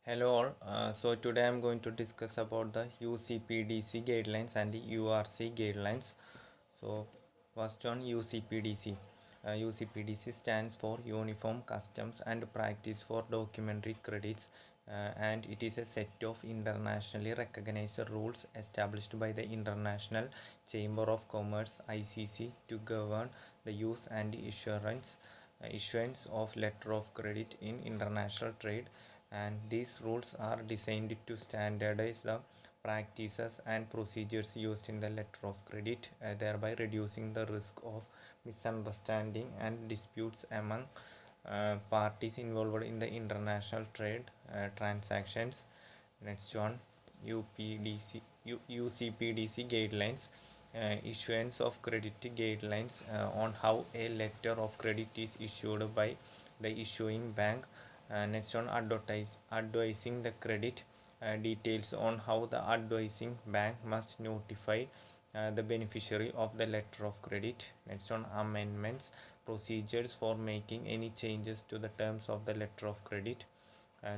Hello all. So today I'm going to discuss about the UCPDC guidelines and the URC guidelines. So first on UCPDC. UCPDC stands for Uniform Customs and Practice for Documentary Credits, and it is a set of internationally recognized rules established by the International Chamber of Commerce (ICC) to govern the use and issuance of letter of credit in international trade, and these rules are designed to standardize the practices and procedures used in the letter of credit, thereby reducing the risk of misunderstanding and disputes among parties involved in the international trade transactions. Next one, UCPDC guidelines. Issuance of credit guidelines on how a letter of credit is issued by the issuing bank. Next one, advising the credit. Details on how the advising bank must notify the beneficiary of the letter of credit. Next one, amendments. Procedures for making any changes to the terms of the letter of credit.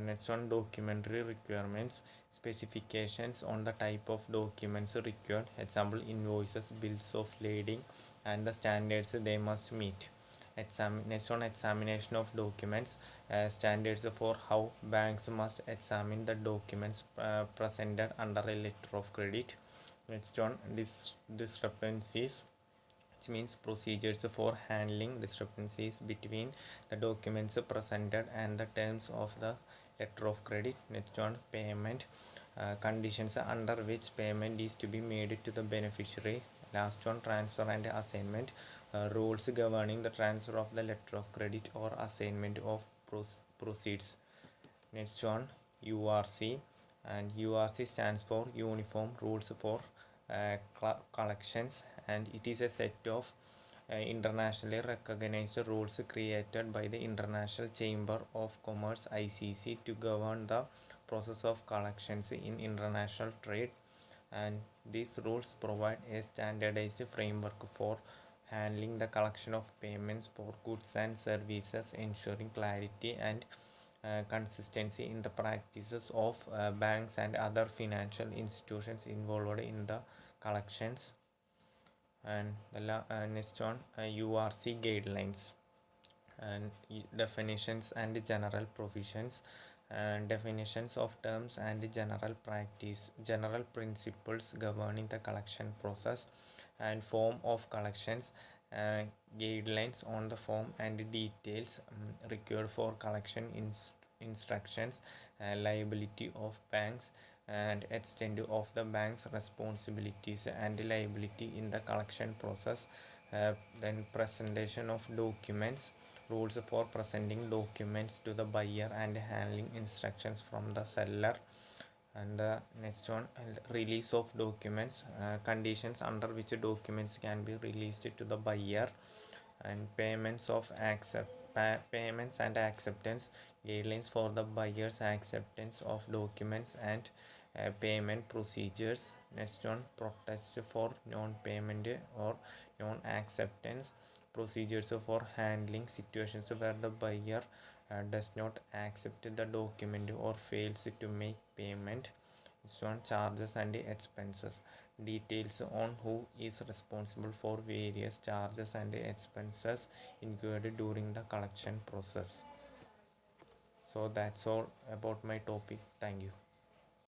Next one, documentary requirements. Specifications on the type of documents required, example invoices, bills of lading, and the standards they must meet. Next one, examination of documents. Standards for how banks must examine the documents presented under a letter of credit. Next one, discrepancies, which means procedures for handling discrepancies between the documents presented and the terms of the letter of credit. Next one, payment. Conditions under which payment is to be made to the beneficiary. Last one, transfer and assignment. Rules governing the transfer of the letter of credit or assignment of proceeds. Next one, URC, and URC stands for Uniform Rules for Collections, and it is a set of internationally recognized rules created by the International Chamber of Commerce (ICC) to govern the process of collections in international trade, and these rules provide a standardized framework for handling the collection of payments for goods and services, ensuring clarity and consistency in the practices of banks and other financial institutions involved in the collections. And the next one, URC guidelines and definitions and general provisions, and definitions of terms and general principles governing the collection process and form of collections, uh, guidelines on the form and details required for collection instructions, liability of banks and extent of the bank's responsibilities and liability in the collection process. Then presentation of documents, rules for presenting documents to the buyer and handling instructions from the seller. And the next one, release of documents, conditions under which documents can be released to the buyer, and payments and acceptance, guidelines for the buyer's acceptance of documents and payment procedures. Next one, protest for non-payment or non-acceptance, procedures for handling situations where the buyer does not accept the document or fails to make payment. Next one, charges and expenses, details on who is responsible for various charges and expenses incurred during the collection process. So that's all about my topic. Thank you.